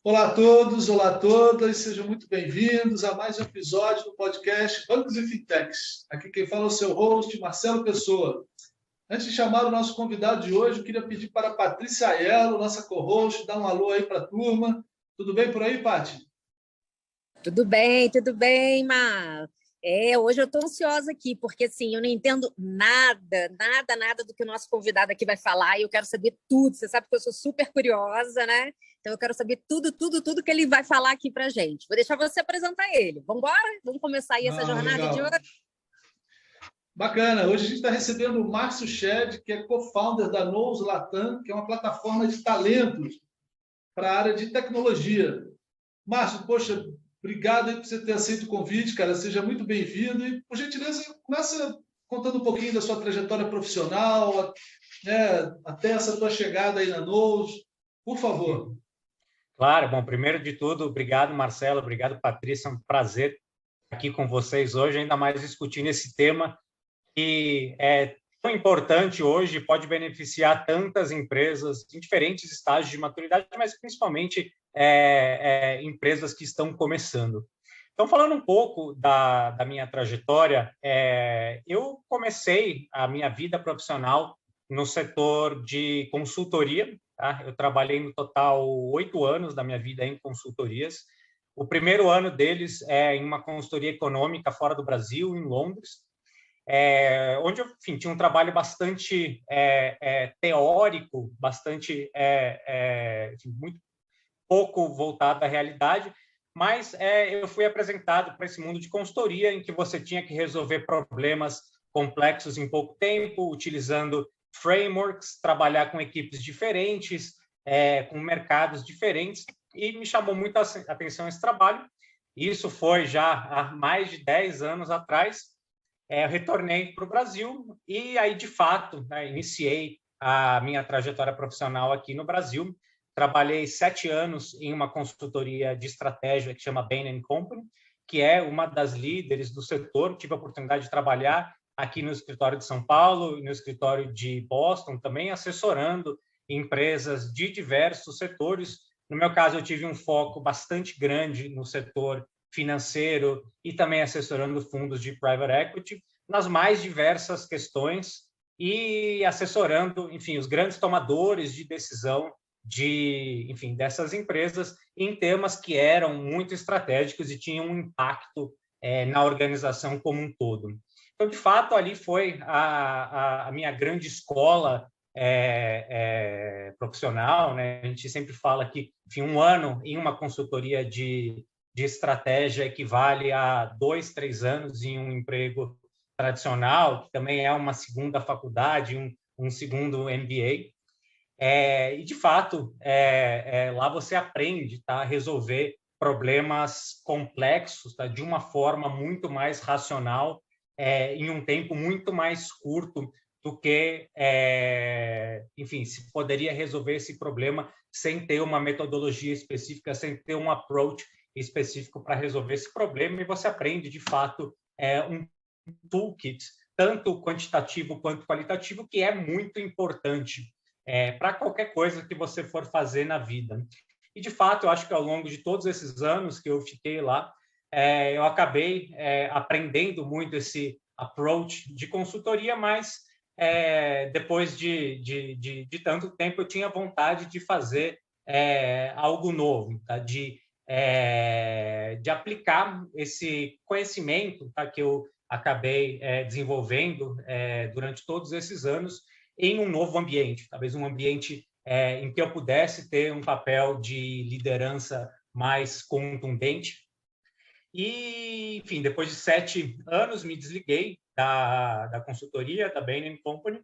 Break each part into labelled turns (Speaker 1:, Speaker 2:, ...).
Speaker 1: Olá a todos, olá a todas, sejam muito bem-vindos a mais um episódio do podcast Bancos e Fintechs. Aqui quem fala é o seu host, Marcelo Pessoa. Antes de chamar o nosso convidado de hoje, eu queria pedir para a Patrícia Aiello, nossa co-host, dar um alô aí para a turma. Tudo bem por aí, Paty?
Speaker 2: Tudo bem, Mar. Hoje eu estou ansiosa aqui, porque assim, eu não entendo nada do que o nosso convidado aqui vai falar, e eu quero saber tudo. Você sabe que eu sou super curiosa, né? Então eu quero saber tudo que ele vai falar aqui pra gente. Vou deixar você apresentar ele. Vamos embora? Vamos começar aí essa
Speaker 1: Não,
Speaker 2: jornada de
Speaker 1: legal.
Speaker 2: hoje?
Speaker 1: Bacana. Hoje a gente está recebendo o Márcio Shed, que é co-founder da Nous Latam, que é uma plataforma de talentos para a área de tecnologia. Márcio, poxa, obrigado aí por você ter aceito o convite, cara. Seja muito bem-vindo. E, por gentileza, começa contando um pouquinho da sua trajetória profissional, né, até essa tua chegada aí na Nous. Por favor.
Speaker 3: Claro, bom, primeiro de tudo, obrigado, Marcelo, obrigado, Patrícia, é um prazer estar aqui com vocês hoje, ainda mais discutindo esse tema que é tão importante hoje, pode beneficiar tantas empresas em diferentes estágios de maturidade, mas principalmente empresas que estão começando. Então, falando um pouco da minha trajetória, eu comecei a minha vida profissional no setor de consultoria, tá? Eu trabalhei no total 8 anos da minha vida em consultorias. O primeiro ano deles é em uma consultoria econômica fora do Brasil, em Londres, onde eu, enfim, tinha um trabalho bastante teórico, bastante, enfim, muito pouco voltado à realidade, mas eu fui apresentado para esse mundo de consultoria em que você tinha que resolver problemas complexos em pouco tempo, utilizando frameworks, trabalhar com equipes diferentes, com mercados diferentes, e me chamou muito a atenção esse trabalho. Isso foi já há mais de 10 anos atrás. Eu retornei para o Brasil e aí, de fato, iniciei a minha trajetória profissional aqui no Brasil. Trabalhei 7 anos em uma consultoria de estratégia que chama Bain & Company, que é uma das líderes do setor. Tive a oportunidade de trabalhar aqui no escritório de São Paulo e no escritório de Boston, também assessorando empresas de diversos setores. No meu caso, eu tive um foco bastante grande no setor financeiro e também assessorando fundos de private equity nas mais diversas questões e assessorando, enfim, os grandes tomadores de decisão enfim, dessas empresas em temas que eram muito estratégicos e tinham um impacto na organização como um todo. Então, de fato, ali foi a minha grande escola profissional, né? A gente sempre fala que, enfim, um ano em uma consultoria de estratégia equivale a 2, 3 anos em um emprego tradicional, que também é uma segunda faculdade, um segundo MBA. E, de fato, lá você aprende, tá, a resolver problemas complexos, tá, de uma forma muito mais racional, em um tempo muito mais curto do que, enfim, se poderia resolver esse problema sem ter uma metodologia específica, sem ter um approach específico para resolver esse problema, e você aprende, de fato, um toolkit, tanto quantitativo quanto qualitativo, que é muito importante para qualquer coisa que você for fazer na vida. E, de fato, eu acho que ao longo de todos esses anos que eu fiquei lá, eu acabei aprendendo muito esse approach de consultoria, mas depois de tanto tempo eu tinha vontade de fazer algo novo, tá? De aplicar esse conhecimento, tá? Que eu acabei desenvolvendo durante todos esses anos em um novo ambiente, talvez um ambiente em que eu pudesse ter um papel de liderança mais contundente. E, enfim, depois de 7 anos, me desliguei da consultoria, da Bain & Company,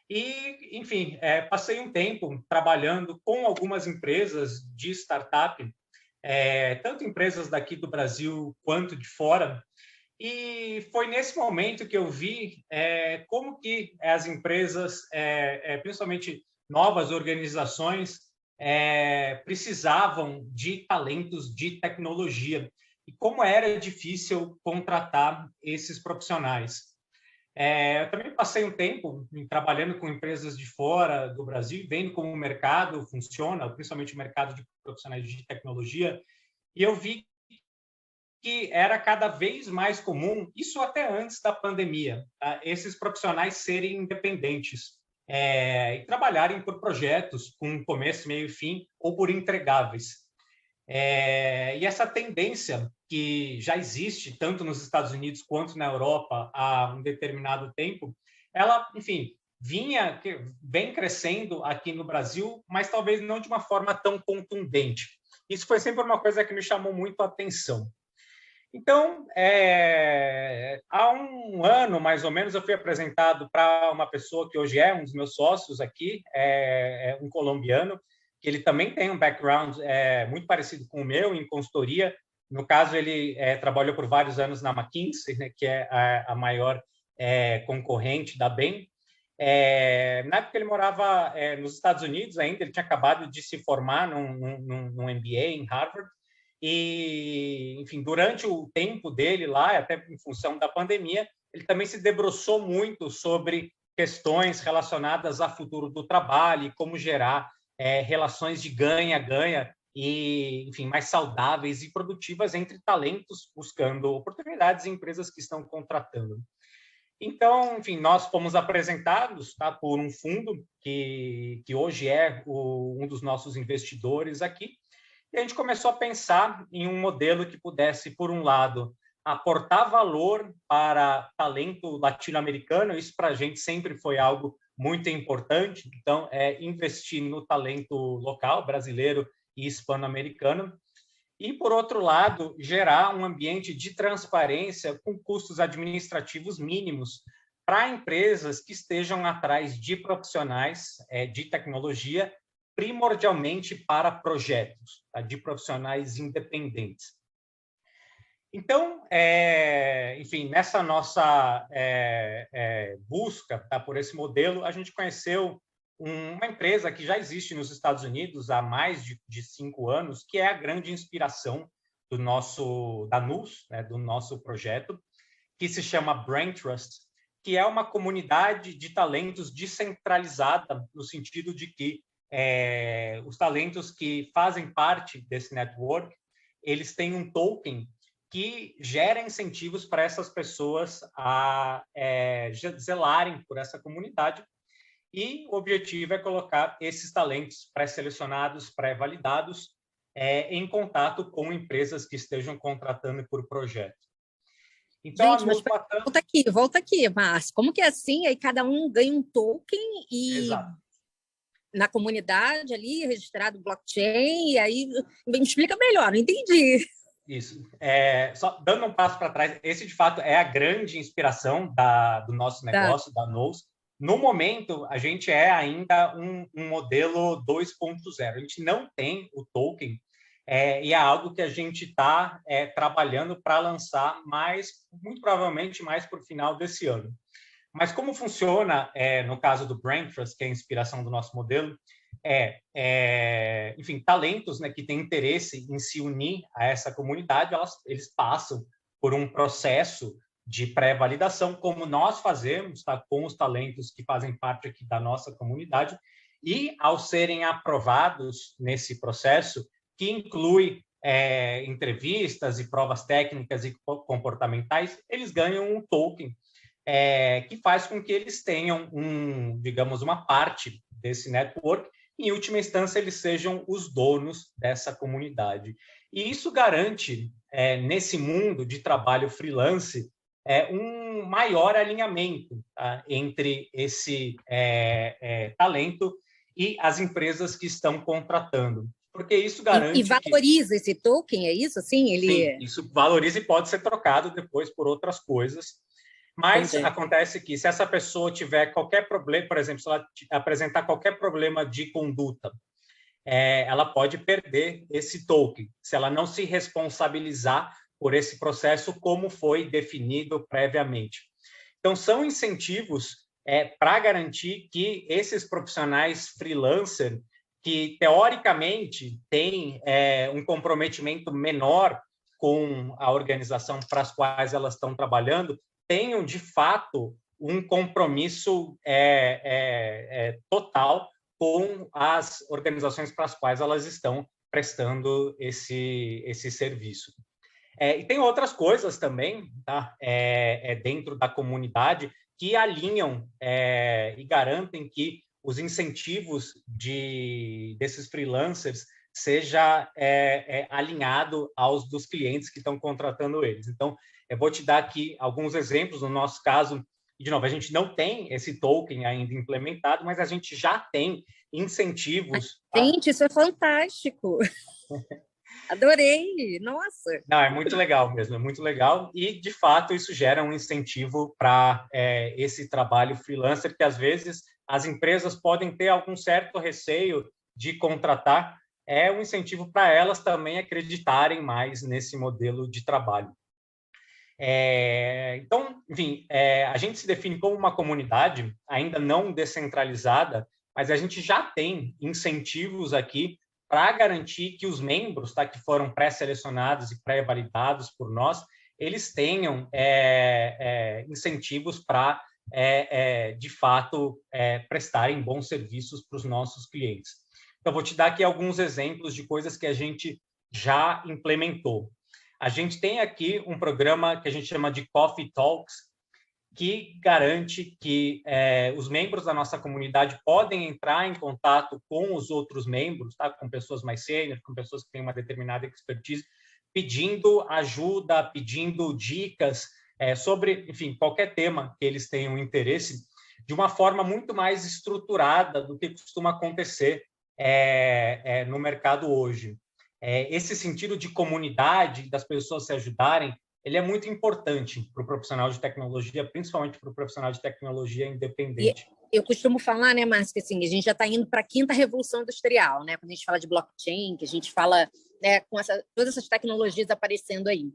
Speaker 3: e, enfim, passei um tempo trabalhando com algumas empresas de startup, tanto empresas daqui do Brasil quanto de fora. E foi nesse momento que eu vi como que as empresas, principalmente novas organizações, precisavam de talentos de tecnologia e como era difícil contratar esses profissionais. Eu também passei um tempo trabalhando com empresas de fora do Brasil, vendo como o mercado funciona, principalmente o mercado de profissionais de tecnologia, e eu vi que era cada vez mais comum, isso até antes da pandemia, tá? Esses profissionais serem independentes e trabalharem por projetos com começo, meio e fim, ou por entregáveis. E essa tendência que já existe tanto nos Estados Unidos quanto na Europa há um determinado tempo, ela, enfim, vem crescendo aqui no Brasil, mas talvez não de uma forma tão contundente. Isso foi sempre uma coisa que me chamou muito a atenção. Então, há um ano, mais ou menos, eu fui apresentado para uma pessoa que hoje é um dos meus sócios aqui, um colombiano, que ele também tem um background muito parecido com o meu, em consultoria. No caso, ele trabalhou por vários anos na McKinsey, né, que é a maior concorrente da Bain. Na época, ele morava nos Estados Unidos ainda, ele tinha acabado de se formar num MBA em Harvard. E, enfim, durante o tempo dele lá, até em função da pandemia, ele também se debruçou muito sobre questões relacionadas ao futuro do trabalho e como gerar relações de ganha-ganha e, enfim, mais saudáveis e produtivas entre talentos buscando oportunidades e empresas que estão contratando. Então, enfim, nós fomos apresentados, tá, por um fundo que hoje é um dos nossos investidores aqui. E a gente começou a pensar em um modelo que pudesse, por um lado, aportar valor para talento latino-americano. Isso, para a gente, sempre foi algo muito importante. Então, investir no talento local, brasileiro e hispano-americano. E, por outro lado, gerar um ambiente de transparência com custos administrativos mínimos para empresas que estejam atrás de profissionais de tecnologia, primordialmente para projetos, tá? De profissionais independentes. Então, enfim, nessa nossa busca, tá, por esse modelo, a gente conheceu uma empresa que já existe nos Estados Unidos há mais de 5 anos, que é a grande inspiração da NUS, né, do nosso projeto, que se chama BrainTrust, que é uma comunidade de talentos descentralizada, no sentido de que os talentos que fazem parte desse network, eles têm um token que gera incentivos para essas pessoas a zelarem por essa comunidade. E o objetivo é colocar esses talentos pré-selecionados, pré-validados, em contato com empresas que estejam contratando por projeto. Então,
Speaker 2: gente, mas volta aqui, Márcio. Como que é assim? Aí cada um ganha um token e...
Speaker 3: Exato.
Speaker 2: Na comunidade ali, registrado blockchain, e aí me explica melhor, não entendi.
Speaker 3: Isso. Só dando um passo para trás, esse de fato é a grande inspiração do nosso negócio, da Nous. No momento, a gente é ainda um modelo 2.0. A gente não tem o token e é algo que a gente está trabalhando para lançar muito provavelmente mais para o final desse ano. Mas como funciona, no caso do BrainTrust, que é a inspiração do nosso modelo, enfim, talentos, né, que têm interesse em se unir a essa comunidade, eles passam por um processo de pré-validação, como nós fazemos, tá, com os talentos que fazem parte aqui da nossa comunidade, e ao serem aprovados nesse processo, que inclui entrevistas e provas técnicas e comportamentais, eles ganham um token, que faz com que eles tenham, digamos, uma parte desse network. Em última instância, eles sejam os donos dessa comunidade. E isso garante, nesse mundo de trabalho freelance, um maior alinhamento, tá, entre esse talento e as empresas que estão contratando. Porque isso garante...
Speaker 2: E valoriza esse token, é isso? Assim,
Speaker 3: Sim, isso valoriza e pode ser trocado depois por outras coisas. Mas Entendi. Acontece que, se essa pessoa tiver qualquer problema, por exemplo, se ela apresentar qualquer problema de conduta, ela pode perder esse token, se ela não se responsabilizar por esse processo como foi definido previamente. Então, são incentivos para garantir que esses profissionais freelancer, que teoricamente têm um comprometimento menor com a organização para as quais elas estão trabalhando, tenham, de fato, um compromisso total com as organizações para as quais elas estão prestando esse serviço. E tem outras coisas também, tá? Dentro da comunidade que alinham e garantem que os incentivos desses freelancers seja alinhado aos dos clientes que estão contratando eles. Então, eu vou te dar aqui alguns exemplos. No nosso caso, de novo, a gente não tem esse token ainda implementado, mas a gente já tem incentivos.
Speaker 2: Gente, isso é fantástico! Adorei! Nossa!
Speaker 3: Não, é muito legal mesmo, é muito legal. E, de fato, isso gera um incentivo para esse trabalho freelancer, que, às vezes, as empresas podem ter algum certo receio de contratar. É um incentivo para elas também acreditarem mais nesse modelo de trabalho. Então, enfim, a gente se define como uma comunidade ainda não descentralizada, mas a gente já tem incentivos aqui para garantir que os membros, tá, que foram pré-selecionados e pré-validados por nós, eles tenham incentivos para, de fato, prestarem bons serviços para os nossos clientes. Então, vou te dar aqui alguns exemplos de coisas que a gente já implementou. A gente tem aqui um programa que a gente chama de Coffee Talks, que garante que os membros da nossa comunidade podem entrar em contato com os outros membros, tá? Com pessoas mais sênior, com pessoas que têm uma determinada expertise, pedindo ajuda, pedindo dicas sobre, enfim, qualquer tema que eles tenham interesse, de uma forma muito mais estruturada do que costuma acontecer no mercado hoje. Esse sentido de comunidade, das pessoas se ajudarem, ele é muito importante para o profissional de tecnologia, principalmente para o profissional de tecnologia independente.
Speaker 2: E eu costumo falar, né, Márcio, que assim, a gente já está indo para a quinta revolução industrial, né? Quando a gente fala de blockchain, que a gente fala, né, com todas essas tecnologias aparecendo aí.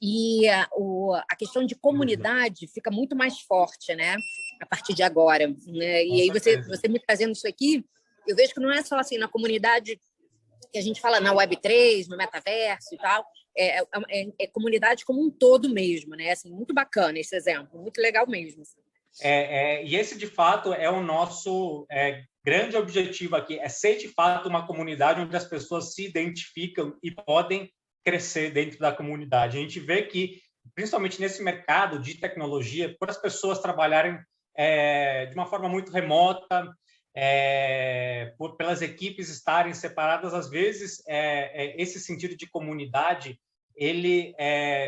Speaker 2: E a questão de comunidade fica muito mais forte, né, a partir de agora. Né? E aí você me trazendo isso aqui, eu vejo que não é só assim na comunidade que a gente fala na Web3, no metaverso e tal, é comunidade como um todo mesmo, né? Assim, muito bacana esse exemplo, muito legal mesmo.
Speaker 3: E esse, de fato, é o nosso grande objetivo aqui, é ser, de fato, uma comunidade onde as pessoas se identificam e podem crescer dentro da comunidade. A gente vê que, principalmente nesse mercado de tecnologia, por as pessoas trabalharem de uma forma muito remota, pelas equipes estarem separadas, às vezes esse sentido de comunidade ele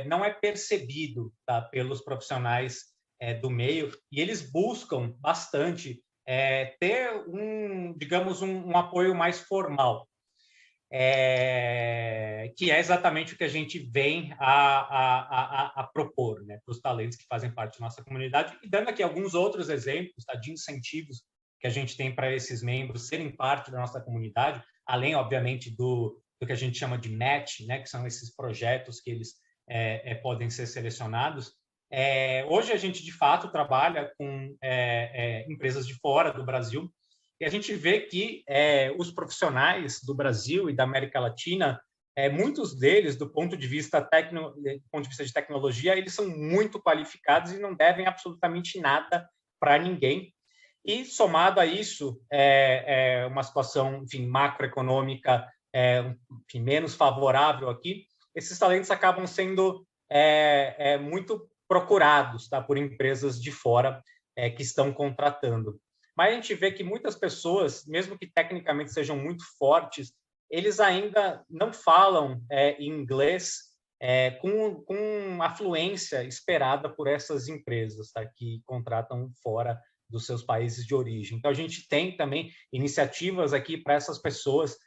Speaker 3: não é percebido, tá, pelos profissionais do meio, e eles buscam bastante ter digamos um apoio mais formal, que é exatamente o que a gente vem a propor, né, para os talentos que fazem parte da nossa comunidade, e dando aqui alguns outros exemplos, tá, de incentivos que a gente tem para esses membros serem parte da nossa comunidade, além, obviamente, do que a gente chama de match, né, que são esses projetos que eles podem ser selecionados. Hoje a gente, de fato, trabalha com empresas de fora do Brasil, e a gente vê que os profissionais do Brasil e da América Latina, muitos deles, do ponto de vista de tecnologia, eles são muito qualificados e não devem absolutamente nada para ninguém. E, somado a isso, uma situação, enfim, macroeconômica enfim, menos favorável aqui, esses talentos acabam sendo muito procurados, tá, por empresas de fora que estão contratando. Mas a gente vê que muitas pessoas, mesmo que tecnicamente sejam muito fortes, eles ainda não falam inglês com a fluência esperada por essas empresas, tá, que contratam fora dos seus países de origem. Então, a gente tem também iniciativas aqui para essas pessoas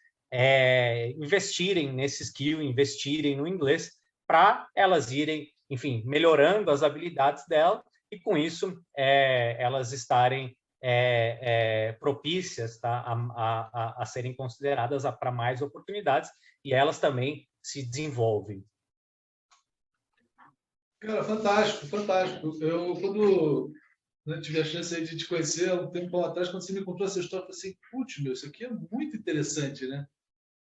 Speaker 3: investirem nesse skill, investirem no inglês, para elas irem, enfim, melhorando as habilidades dela e, com isso, elas estarem propícias, tá, a serem consideradas para mais oportunidades, e elas também se desenvolvem.
Speaker 1: Cara, fantástico, fantástico. Eu, quando tive a chance aí de te conhecer um tempo atrás, quando você me contou essa história, eu falei assim, putz, meu, isso aqui é muito interessante, né?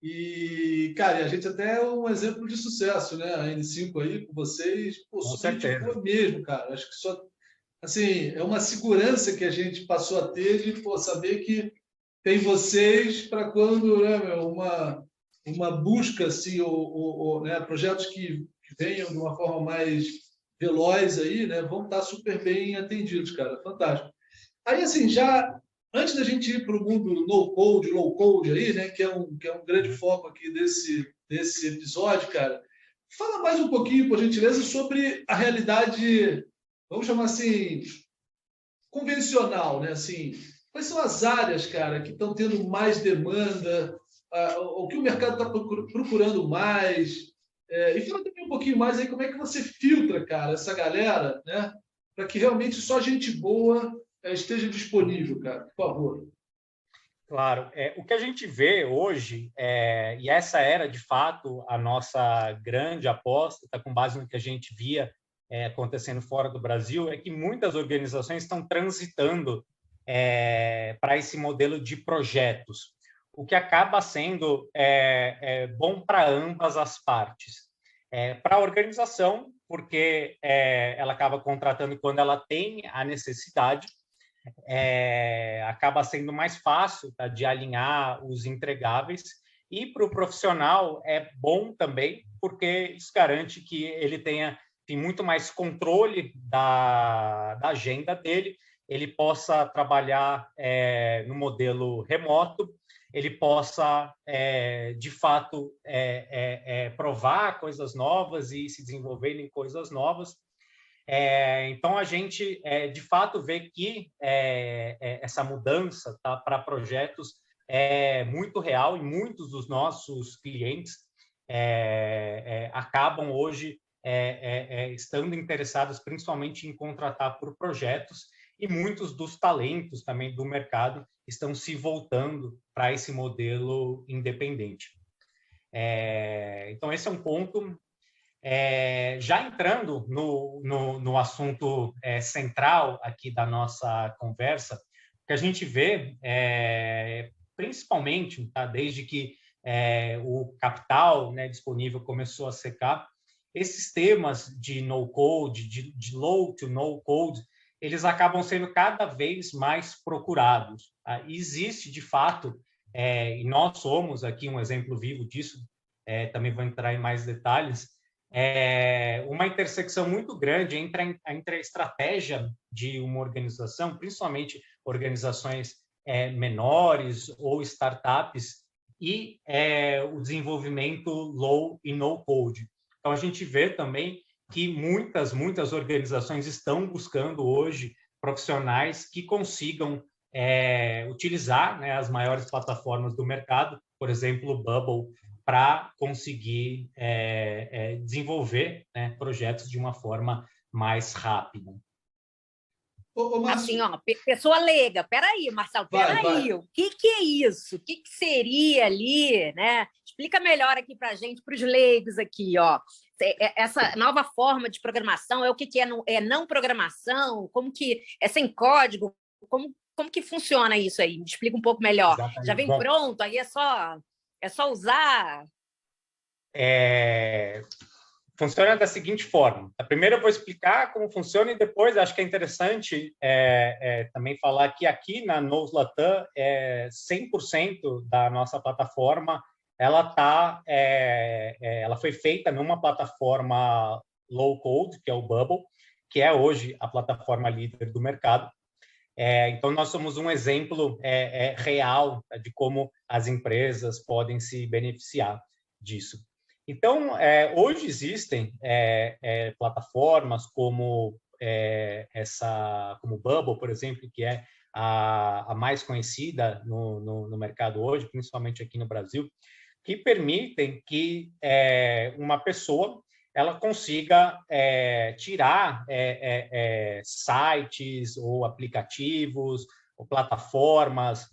Speaker 1: E, cara, a gente até é um exemplo de sucesso, né? A N5 aí, com vocês, pô, super de boa mesmo, cara. Acho que só assim, é uma segurança que a gente passou a ter de saber que tem vocês para quando, né, uma busca, assim, né, projetos que venham de uma forma mais veloz aí, né, vão estar super bem atendidos, cara. Fantástico. Aí, assim, já antes da gente ir para o mundo no-code, low-code aí, né, que é um grande foco aqui desse episódio, cara, fala mais um pouquinho, por gentileza, sobre a realidade, vamos chamar assim, convencional, né? Assim, quais são as áreas, cara, que estão tendo mais demanda, o que o mercado está procurando mais? E fala também um pouquinho mais aí como é que você filtra, cara, essa galera, né? Para que realmente só gente boa esteja disponível, cara, por favor.
Speaker 3: Claro, o que a gente vê hoje, e essa era de fato a nossa grande aposta, está com base no que a gente via acontecendo fora do Brasil, é que muitas organizações estão transitando para esse modelo de projetos, o que acaba sendo bom para ambas as partes. Para a organização, porque ela acaba contratando quando ela tem a necessidade, acaba sendo mais fácil, tá, de alinhar os entregáveis, e para o profissional é bom também, porque isso garante que ele tenha muito mais controle da agenda dele, ele possa trabalhar no modelo remoto, ele possa, de fato, provar coisas novas e se desenvolver em coisas novas. Então, a gente, de fato, vê que essa mudança, tá, para projetos é muito real, e muitos dos nossos clientes acabam hoje estando interessados principalmente em contratar por projetos, e muitos dos talentos também do mercado estão se voltando para esse modelo independente. Então, esse é um ponto. Já entrando no assunto central aqui da nossa conversa, o que a gente vê, principalmente, tá, desde que o capital, né, disponível começou a secar, esses temas de no-code, de low to no-code, eles acabam sendo cada vez mais procurados. Tá? Existe, de fato, e nós somos aqui um exemplo vivo disso, também vou entrar em mais detalhes, uma intersecção muito grande entre a estratégia de uma organização, principalmente organizações menores ou startups, e o desenvolvimento low e no code. Então, a gente vê também que muitas organizações estão buscando hoje profissionais que consigam utilizar, né, as maiores plataformas do mercado, por exemplo, o Bubble, para conseguir desenvolver, né, projetos de uma forma mais rápida.
Speaker 2: Assim, ó, pessoa leiga, peraí, Marcelo, peraí, o que é isso? O que seria ali, né? Explica melhor aqui para a gente, para os leigos aqui, ó. Essa nova forma de programação, o que é não programação? Como que é sem código? Como que funciona isso aí? Me explica um pouco melhor. Exatamente. Já vem pronto, aí é só usar?
Speaker 3: Funciona da seguinte forma. Primeiro eu vou explicar como funciona, e depois acho que é interessante também falar que aqui na Nous Latam, 100% da nossa plataforma ela foi feita numa plataforma low code, que é o Bubble, que é hoje a plataforma líder do mercado. Então, nós somos um exemplo real de como as empresas podem se beneficiar disso. Então, hoje existem plataformas como como Bubble, por exemplo, que é a mais conhecida no mercado hoje, principalmente aqui no Brasil, que permitem que uma pessoa ela consiga tirar sites ou aplicativos ou plataformas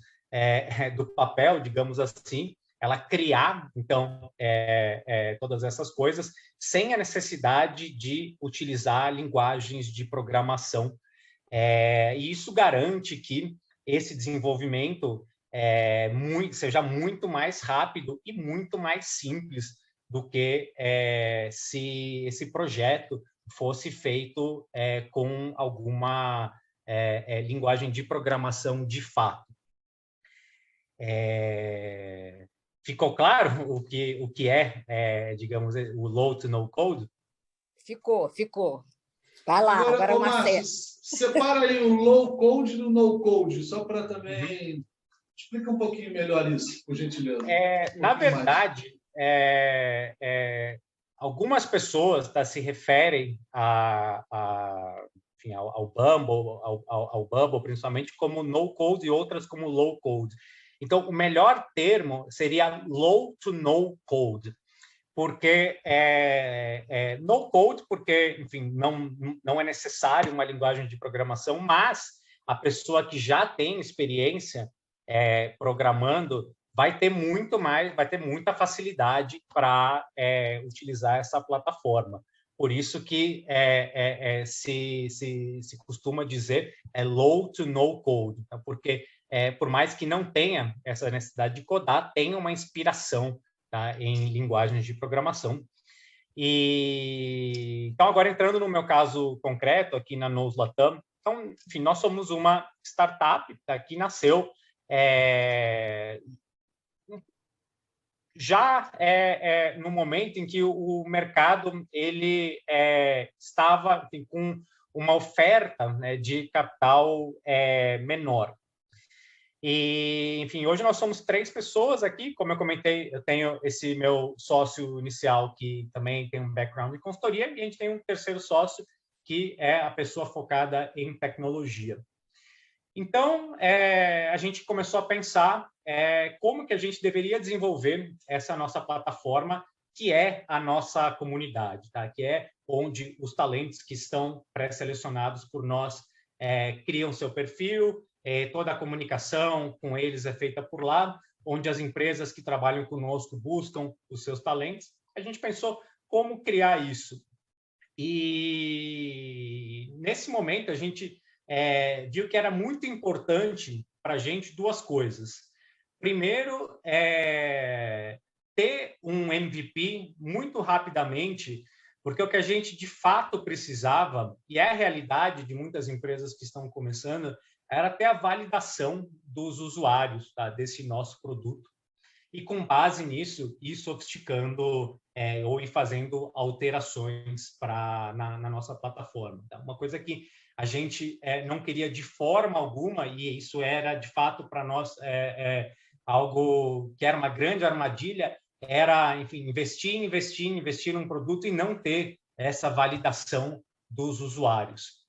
Speaker 3: do papel, digamos assim, ela criar, então, todas essas coisas sem a necessidade de utilizar linguagens de programação. E isso garante que esse desenvolvimento seja muito mais rápido e muito mais simples do que se esse projeto fosse feito com alguma linguagem de programação de fato. Ficou claro o que é, digamos, o low to no code?
Speaker 2: Ficou. Vai lá, agora
Speaker 1: Márcio, separa aí o low code do no code, só para também... Explica um pouquinho melhor isso, por gentileza.
Speaker 3: Na verdade, algumas pessoas se referem enfim, ao Bubble, principalmente, como no code e outras como low code. Então, o melhor termo seria low to no code, porque no code, porque, enfim, não é necessário uma linguagem de programação, mas a pessoa que já tem experiência programando vai ter muita facilidade para utilizar essa plataforma. Por isso que se costuma dizer low to no code, tá? Porque por mais que não tenha essa necessidade de codar, tem uma inspiração, tá, em linguagens de programação. Então, agora entrando no meu caso concreto aqui na Nous Latam, então, enfim, nós somos uma startup, tá, que nasceu já no momento em que o mercado ele estava, enfim, com uma oferta, né, de capital menor. E, enfim, hoje nós somos 3 pessoas aqui. Como eu comentei, eu tenho esse meu sócio inicial que também tem um background em consultoria, e a gente tem um terceiro sócio que é a pessoa focada em tecnologia. Então, a gente começou a pensar como que a gente deveria desenvolver essa nossa plataforma, que é a nossa comunidade, tá? Que é onde os talentos que estão pré-selecionados por nós criam seu perfil, toda a comunicação com eles é feita por lá, onde as empresas que trabalham conosco buscam os seus talentos. A gente pensou como criar isso. E, nesse momento, a gente viu que era muito importante para a gente 2 coisas. Primeiro, ter um MVP muito rapidamente, porque o que a gente de fato precisava, e é a realidade de muitas empresas que estão começando, era ter a validação dos usuários, tá, desse nosso produto. E, com base nisso, ir sofisticando ou ir fazendo alterações na nossa plataforma. Tá? Uma coisa que a gente não queria de forma alguma, e isso era, de fato, para nós algo que era uma grande armadilha, era, enfim, investir num produto e não ter essa validação dos usuários.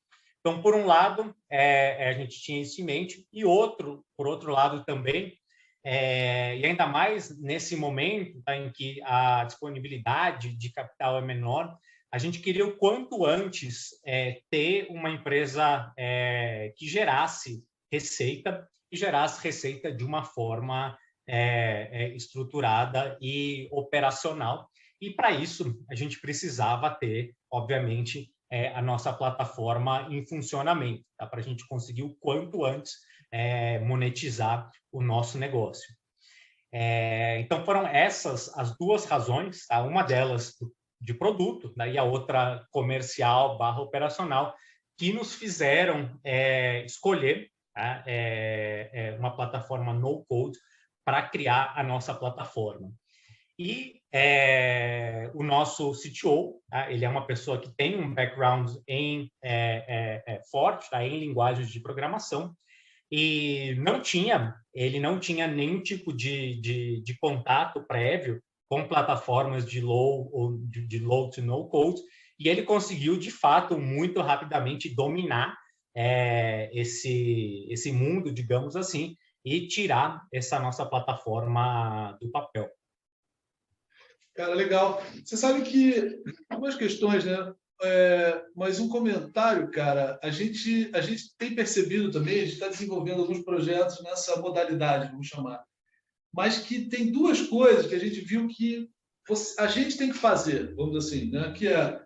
Speaker 3: Então, por um lado, a gente tinha isso em mente, e por outro lado também, e ainda mais nesse momento, tá, em que a disponibilidade de capital é menor, a gente queria o quanto antes ter uma empresa que gerasse receita, e gerasse receita de uma forma estruturada e operacional. E, para isso, a gente precisava ter, obviamente, a nossa plataforma em funcionamento, tá? Para a gente conseguir o quanto antes monetizar o nosso negócio. Então, foram essas as 2 razões, tá? Uma delas de produto, né? E a outra comercial / operacional, que nos fizeram escolher, tá? Uma plataforma no-code para criar a nossa plataforma. E o nosso CTO, tá? Ele é uma pessoa que tem um background forte, tá? Em linguagens de programação, e ele não tinha nenhum tipo de contato prévio com plataformas de low to no code, e ele conseguiu, de fato, muito rapidamente dominar esse mundo, digamos assim, e tirar essa nossa plataforma do papel.
Speaker 1: Cara, legal. Você sabe que algumas questões, né? Mas um comentário, cara, a gente tem percebido também, a gente está desenvolvendo alguns projetos nessa modalidade, vamos chamar, mas que tem 2 coisas que a gente viu que a gente tem que fazer, vamos dizer assim, né? Que é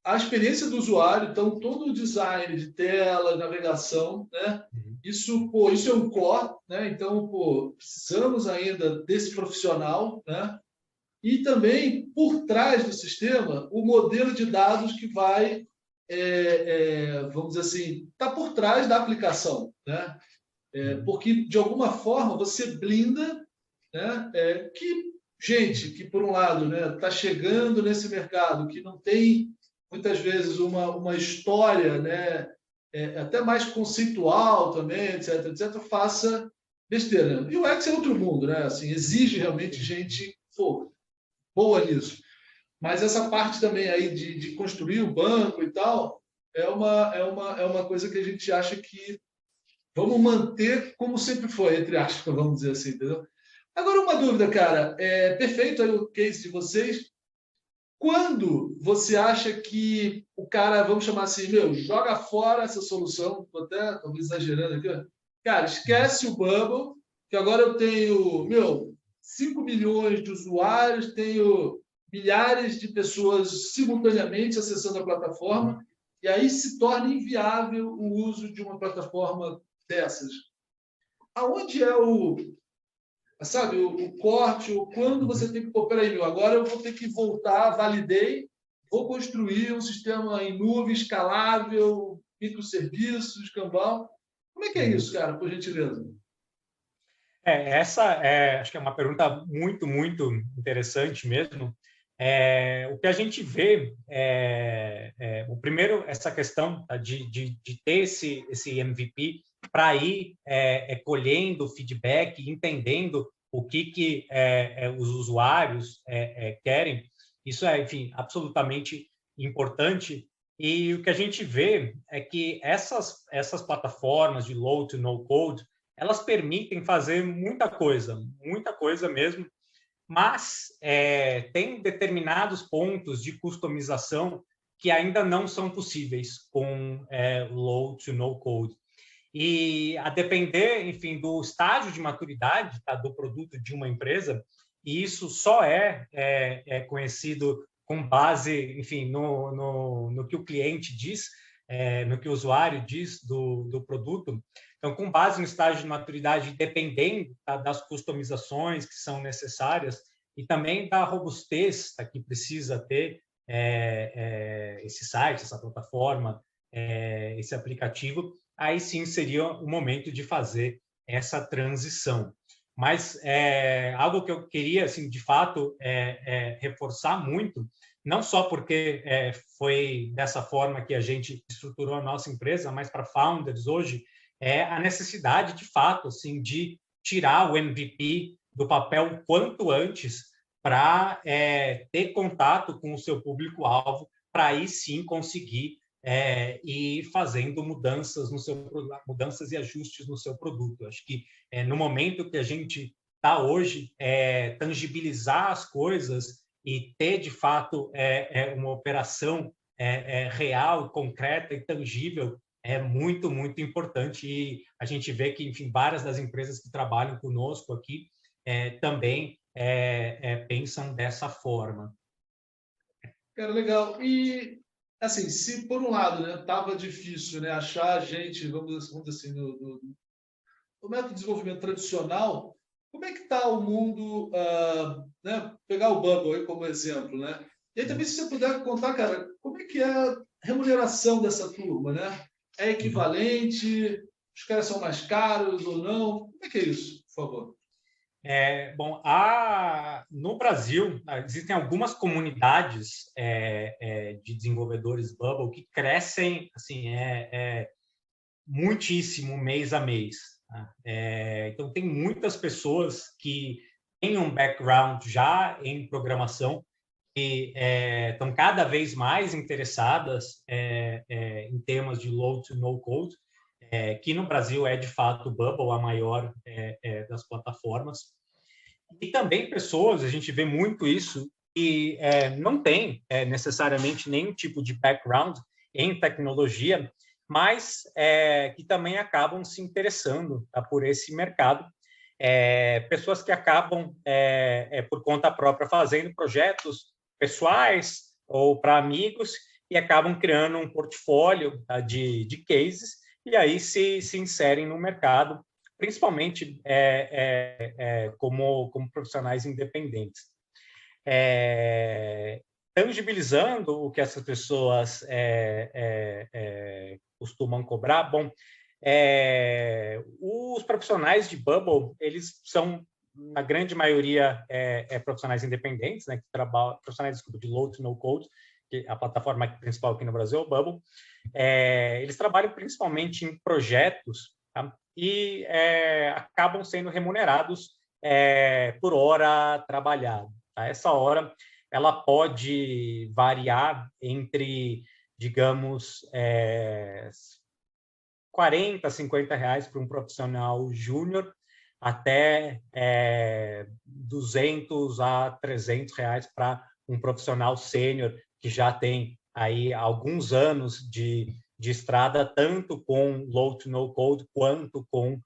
Speaker 1: a experiência do usuário, então todo o design de tela, navegação, né? Isso é um core, né? Então, precisamos ainda desse profissional, né? e também, por trás do sistema, o modelo de dados que vai, vamos dizer assim, está por trás da aplicação, né? Porque, de alguma forma, você blinda, né, que gente que, por um lado, né, está chegando nesse mercado, que não tem, muitas vezes, uma história, né, até mais conceitual também, etc., etc., faça besteira. E o X é outro mundo, né? Assim, exige realmente gente boa nisso. Mas essa parte também aí de construir o banco e tal é uma coisa que a gente acha que vamos manter como sempre foi, entre aspas, vamos dizer assim, entendeu? Agora, uma dúvida, cara. Perfeito aí o case de vocês. Quando você acha que o cara, vamos chamar assim, joga fora essa solução, estou até talvez exagerando aqui, ó. Cara, esquece o Bubble, que agora eu tenho, 5 milhões de usuários, tenho milhares de pessoas simultaneamente acessando a plataforma, e aí se torna inviável o uso de uma plataforma dessas. Aonde é sabe, o corte, ou quando você tem que, peraí, agora eu vou ter que voltar, validei, vou construir um sistema em nuvem, escalável, microserviços, Kanban. Como é que é isso, cara, por gentileza?
Speaker 3: Acho que é uma pergunta muito, muito interessante mesmo. O que a gente vê o primeiro, essa questão, tá, de ter esse MVP para ir colhendo feedback, entendendo o que os usuários querem. Isso é, enfim, absolutamente importante. E o que a gente vê é que essas plataformas de low to no code, elas permitem fazer muita coisa mesmo, mas tem determinados pontos de customização que ainda não são possíveis com low to no code. E a depender, enfim, do estágio de maturidade, tá, do produto de uma empresa, e isso só é conhecido com base, enfim, no que o cliente diz, no que o usuário diz do produto. Então, com base no estágio de maturidade, dependendo, tá, das customizações que são necessárias e também da robustez, tá, que precisa ter esse site, essa plataforma, esse aplicativo, aí sim seria o momento de fazer essa transição. Mas algo que eu queria, assim, de fato, reforçar muito, não só porque foi dessa forma que a gente estruturou a nossa empresa, mas para founders hoje, é a necessidade, de fato, assim, de tirar o MVP do papel o quanto antes para ter contato com o seu público-alvo, para aí sim conseguir ir fazendo mudanças e ajustes no seu produto. Acho que no momento que a gente está hoje, tangibilizar as coisas e ter, de fato, uma operação real, concreta e tangível é muito, muito importante. E a gente vê que, enfim, várias das empresas que trabalham conosco aqui também pensam dessa forma.
Speaker 1: Cara, legal. E, assim, se por um lado, né, estava difícil, né, achar gente, vamos dizer assim, no método de desenvolvimento tradicional, como é que está o mundo, né, pegar o Bubble aí como exemplo, né? E aí também, se você puder contar, cara, como é que é a remuneração dessa turma, né? É equivalente? Os caras são mais caros ou não? Como é que é isso, por favor?
Speaker 3: Bom, no Brasil, existem algumas comunidades de desenvolvedores Bubble que crescem assim, muitíssimo mês a mês. Tá? Então, tem muitas pessoas que têm um background já em programação e estão cada vez mais interessadas em temas de low to no code, que no Brasil é, de fato, o Bubble, a maior das plataformas. E também pessoas, a gente vê muito isso, que não tem necessariamente nenhum tipo de background em tecnologia, mas que também acabam se interessando, tá, por esse mercado. Pessoas que acabam, por conta própria, fazendo projetos pessoais ou para amigos e acabam criando um portfólio, tá, de cases, e aí se inserem no mercado, principalmente como profissionais independentes. tangibilizando o que essas pessoas costumam cobrar. Bom, os profissionais de Bubble, eles são, na grande maioria, profissionais independentes, né, que trabalham, profissionais de low to no code, que a plataforma principal aqui no Brasil é o Bubble. Eles trabalham principalmente em projetos, tá? E acabam sendo remunerados por hora trabalhada. Tá? Essa hora ela pode variar entre, digamos, 40, 50 reais para um profissional júnior, até 200 a 300 reais para um profissional sênior que já tem aí alguns anos de estrada, tanto com low to no code quanto com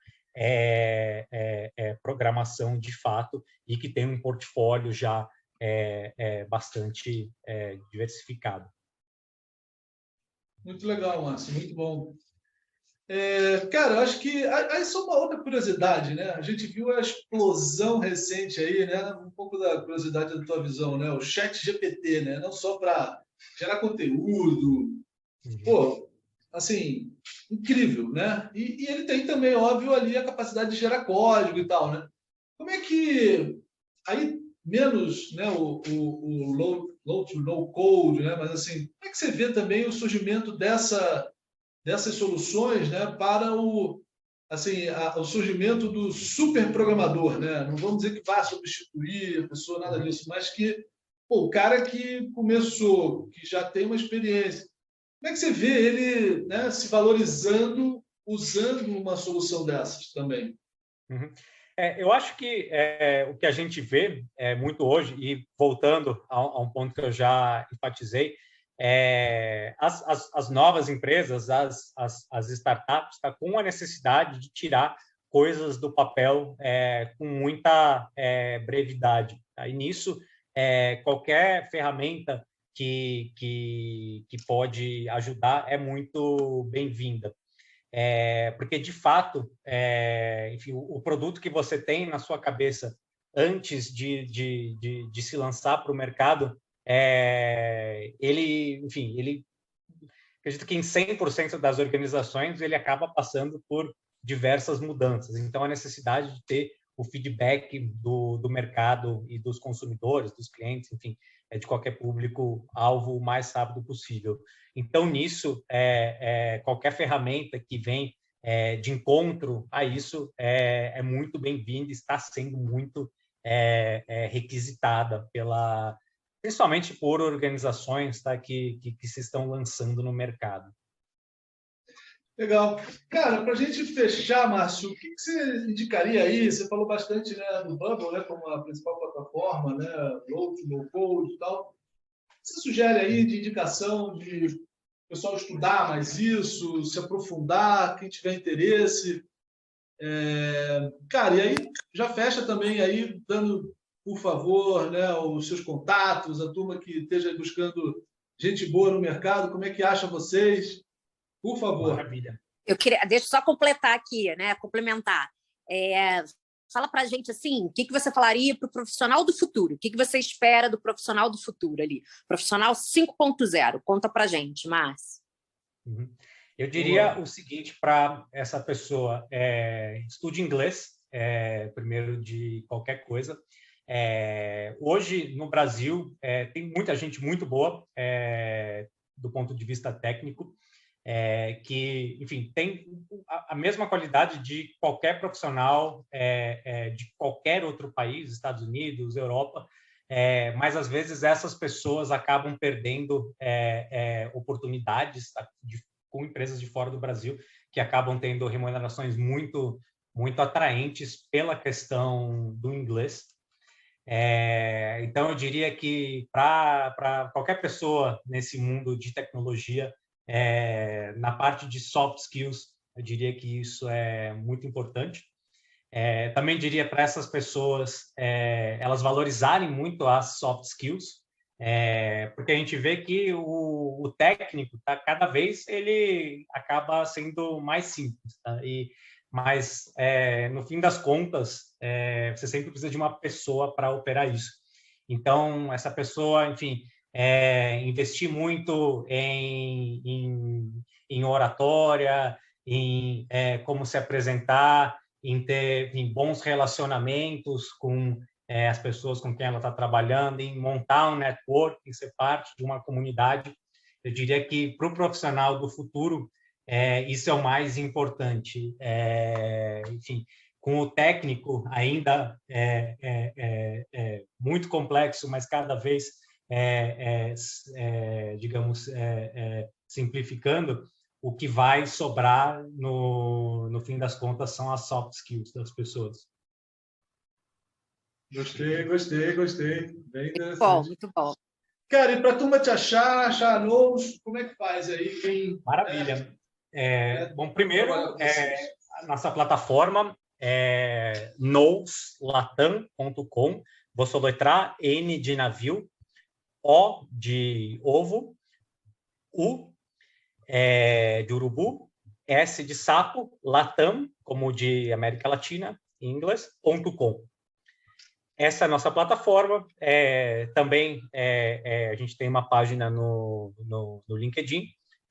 Speaker 3: programação de fato, e que tem um portfólio já bastante diversificado.
Speaker 1: Muito legal, Márcio, muito bom. Cara, eu acho que aí só uma outra curiosidade, né? A gente viu a explosão recente aí, né? Um pouco da curiosidade da tua visão, né? O ChatGPT, né? Não só para gerar conteúdo, pô, assim, incrível, né? E ele tem também, óbvio, ali a capacidade de gerar código e tal, né? Como é que aí menos, né? O low to no code, né? Mas assim, como é que você vê também o surgimento dessas soluções, né, para o surgimento do super programador, né? Não vamos dizer que vá substituir a pessoa, nada disso, mas que o cara que começou, que já tem uma experiência, como é que você vê ele, né, se valorizando usando uma solução dessas também?
Speaker 3: Uhum. Eu acho que o que a gente vê muito hoje, e voltando a um ponto que eu já enfatizei, as novas empresas, as startups, tá com a necessidade de tirar coisas do papel com muita brevidade. Tá? E nisso, qualquer ferramenta que pode ajudar é muito bem-vinda. Porque, de fato, enfim, o produto que você tem na sua cabeça antes de se lançar para o mercado, ele acredito que em 100% das organizações ele acaba passando por diversas mudanças. Então, a necessidade de ter o feedback do mercado e dos consumidores, dos clientes, enfim, de qualquer público-alvo o mais rápido possível. Então, nisso, qualquer ferramenta que vem de encontro a isso é muito bem-vinda, está sendo muito requisitada principalmente por organizações, tá, que se estão lançando no mercado.
Speaker 1: Legal. Cara, para a gente fechar, Márcio, o que você indicaria aí? Você falou bastante, né, do Bubble, né, como a principal plataforma, né, low to no code e tal. O que você sugere aí de indicação de o pessoal estudar mais isso, se aprofundar, quem tiver interesse? Cara, e aí já fecha também aí, dando, por favor, né, os seus contatos, a turma que esteja buscando gente boa no mercado, como é que acha vocês? Por favor.
Speaker 3: Maravilha.
Speaker 2: Deixa eu só completar aqui, né? Complementar. Fala para a gente assim, o que você falaria para o profissional do futuro? O que você espera do profissional do futuro ali? Profissional 5.0. Conta para a gente, Márcio.
Speaker 3: Eu diria o seguinte para essa pessoa: estude inglês, primeiro de qualquer coisa. Hoje, no Brasil, tem muita gente muito boa do ponto de vista técnico, que, enfim, tem a mesma qualidade de qualquer profissional de qualquer outro país, Estados Unidos, Europa, mas, às vezes, essas pessoas acabam perdendo oportunidades com empresas de fora do Brasil, que acabam tendo remunerações muito, muito atraentes pela questão do inglês. Então, eu diria que para qualquer pessoa nesse mundo de tecnologia, na parte de soft skills, eu diria que isso é muito importante. Também diria para essas pessoas elas valorizarem muito as soft skills, porque a gente vê que o técnico, tá, cada vez ele acaba sendo mais simples, tá? No fim das contas, você sempre precisa de uma pessoa para operar isso. Então, essa pessoa, enfim, investir muito em oratória, em como se apresentar, em ter bons relacionamentos com as pessoas com quem ela está trabalhando, em montar um network, em ser parte de uma comunidade. Eu diria que, para o profissional do futuro, isso é o mais importante. Enfim, com o técnico ainda muito complexo, mas cada vez, digamos, simplificando, o que vai sobrar, no fim das contas, são as soft skills das pessoas.
Speaker 1: Gostei. Bem interessante.
Speaker 2: Bom, muito bom.
Speaker 1: Cara, e para a turma te achar a Nous, como é que faz aí?
Speaker 3: Maravilha. Bom, primeiro, a nossa plataforma é nouslatam.com. Vou soletrar: N de navio, O de ovo, U de urubu, S de sapo, Latam, como de América Latina, em inglês, .com. Essa é a nossa plataforma. Também a gente tem uma página no LinkedIn.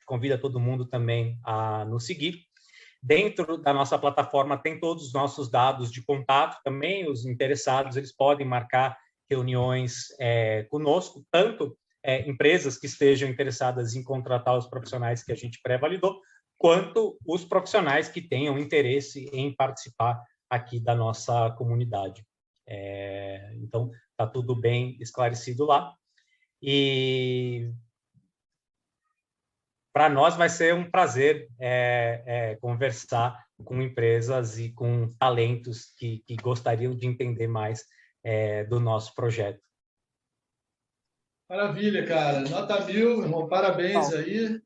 Speaker 3: Convida todo mundo também a nos seguir. Dentro da nossa plataforma tem todos os nossos dados de contato também. Os interessados, eles podem marcar reuniões conosco, tanto empresas que estejam interessadas em contratar os profissionais que a gente pré-validou, quanto os profissionais que tenham interesse em participar aqui da nossa comunidade. Então, está tudo bem esclarecido lá. E para nós vai ser um prazer conversar com empresas e com talentos que gostariam de entender mais do nosso projeto.
Speaker 1: Maravilha, cara. Nota 1000, irmão. Parabéns aí.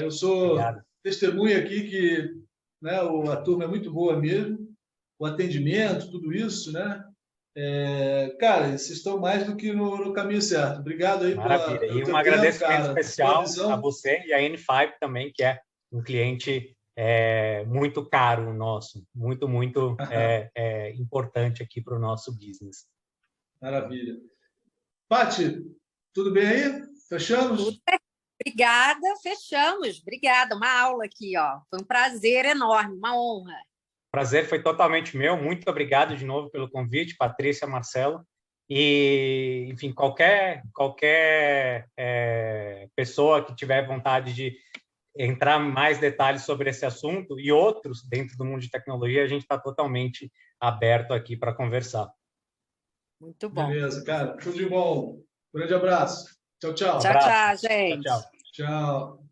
Speaker 1: Eu sou testemunha aqui que, né, a turma é muito boa mesmo. O atendimento, tudo isso, né? Cara, vocês estão mais do que no caminho certo. Obrigado aí
Speaker 3: Maravilha. E um agradecimento especial a você e a N5 também, que é um cliente muito caro nosso, muito importante aqui para o nosso business.
Speaker 1: Maravilha. Pati, tudo bem aí? Fechamos?
Speaker 2: Tudo bem. Obrigada, fechamos. Obrigada, uma aula aqui, ó. Foi um prazer enorme, uma honra.
Speaker 3: Prazer foi totalmente meu. Muito obrigado de novo pelo convite, Patrícia, Marcelo. E, enfim, qualquer pessoa que tiver vontade de entrar em mais detalhes sobre esse assunto e outros dentro do mundo de tecnologia, a gente está totalmente aberto aqui para conversar.
Speaker 2: Muito bom.
Speaker 1: Beleza, cara. Tudo de bom. Grande abraço. Tchau, tchau.
Speaker 2: Tchau, gente.
Speaker 3: Tchau.
Speaker 1: Tchau.